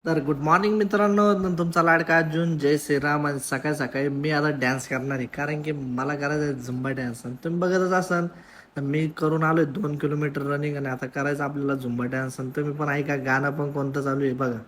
तर good morning मित्रांनो, तुमचा लाडका अर्जुन. जय श्रीराम. आणि सकाळी सकाळी मी आता डॅन्स करणार आहे, कारण की मला करायचं आहे झुंबा डॅन्स. आणि तुम्ही बघतच असाल तर मी करून आलोय 2 किलोमीटर रनिंग, आणि आता करायचं आपल्याला झुंबा डॅन्स. आणि तुम्ही पण ऐका, गाणं पण कोणतं चालू आहे बघा.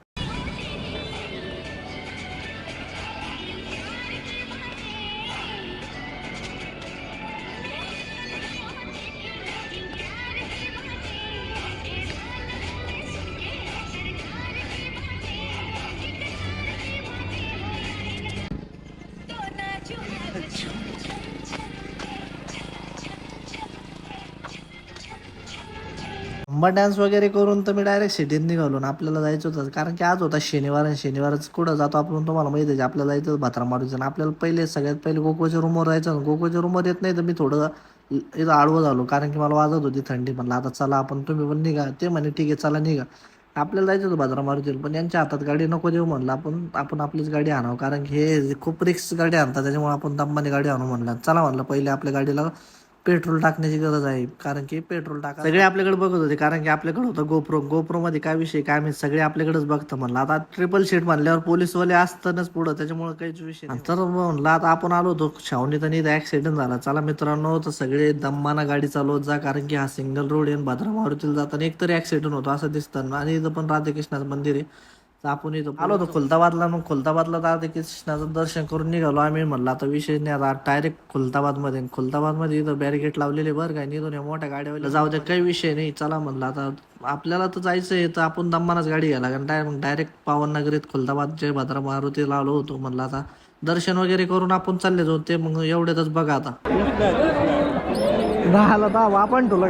झुंबा डान्स वगैरे करून तर मी डायरेक्ट सिटीत निघालो ना. आपल्याला जायचं होतं, कारण की आज होता शनिवार, आणि शनिवारच कुठं जातो आपण तुम्हाला माहिती आहे. आपल्याला जायचं भात्रा मारूचं, आणि आपल्याला पहिले सगळ्यात पहिले गोकुळच्या रूमवर जायचं. गोकुळच्या रूमवर येत नाही तर मी थोडं इथं आडवं झालो, कारण की मला वाजत होती थंडी. म्हणलं आता चला आपण, तुम्ही पण निघा. ते म्हणे ठीक आहे चला निघा. आपल्याला जायचं होतं भात्रा मारुतीला, पण यांच्या हातात गाडी नको देऊ म्हणलं. आपण आपण आपलीच गाडी आणावं, कारण की हे खूप रिक्स गाडी आणतात, त्याच्यामुळे आपण दम्माने गाडी आणू म्हणलं. चला म्हणलं पहिले आपल्या गाडीला पेट्रोल टाकण्याची गरज आहे, कारण की पेट्रोल टाका. सगळे आपल्याकडे बघत होते, कारण की आपल्याकडे होतं गोप्रो मध्ये काय विषय काय मी सगळे आपल्याकडेच बघतं. म्हणलं आता ट्रिपल सीट म्हणल्यावर पोलीसवाले असतानाच पुढं, त्याच्यामुळे काहीच विषय नाही. तर म्हणलं आता आपण आलो होतो छावणीत, आणि इथं ऍक्सिडेंट झाला. चला मित्रांनो, तर सगळे दम्माना गाडी चालवत जा, कारण की हा सिंगल रोड आहे. भद्रा मारुतीला जाताना एकतरी ऍक्सिडेंट होतो असं दिसतं. आणि इथं पण राधाकृष्णाचं मंदिर आहे. तर आपण इथं आलो होतो खुलताबादला. मग खुलताबादला राधाकृष्णाचं दर्शन करून निघालो आम्ही. म्हणलं आता विषय नाही, आता डायरेक्ट खुलताबादमध्ये इथं बॅरिकेड लावलेले बरं काय, नाही या मोठ्या गाड्या जाऊ द्या, काही विषय नाही. चला म्हणलं आता आपल्याला तर जायचं आहे, तर आपण दम्मानच गाडी घ्यायला, कारण डायरेक्ट पावननगरीत खुलताबादचे भद्रा मारुतीला आलो होतो. म्हणलं आता दर्शन वगैरे करून आपण चालले जाऊ. ते मग एवढ्यातच बघा आता आपण तुला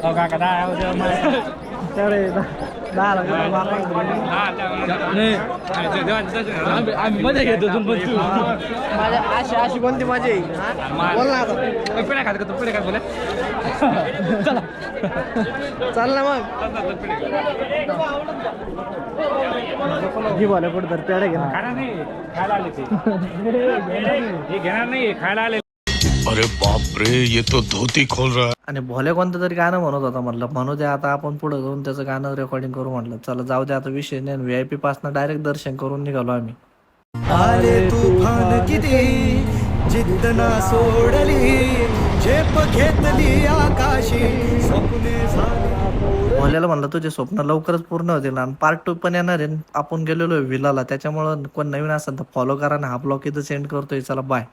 kakak dah udah main. तेवढे 10 लाख आम्ही मजा घेतो तुमची माझ्या अशी कोणती मजा येईल बोल ना आता. पेढा खात का तू पेढा खात बोला चला चाल ना मग घे बोला कुठं तर पेढे घे ना. खाणार नाही खायला आले ते हे घेणार नाही खायला आले. अरे बाप रे, ये तो धोती खोल रहा है. आणि भोले कोणतं तरी गाणं म्हणत होता. म्हणलं म्हणू द्या, आता आपण पुढे जाऊन त्याचं गाणं रेकॉर्डिंग करू. म्हणलं चला जाऊ द्या, आता विषय नाही. VIP पासनं डायरेक्ट दर्शन करून निघालो आम्ही. आले तुफान किती जिद्द ना सोडली, झेप घेतली आकाशी स्वप्ने झाली. भोल्याला म्हणलं तुझे स्वप्न लवकरच पूर्ण होतील, आणि पार्ट 2 पण येणार आहे. आपण गेलेलो विलाला, त्याच्यामुळं कोण नवीन असेल तर फॉलो करा. ना हा ब्लॉग इथं सेंड करतोय. चला बाय.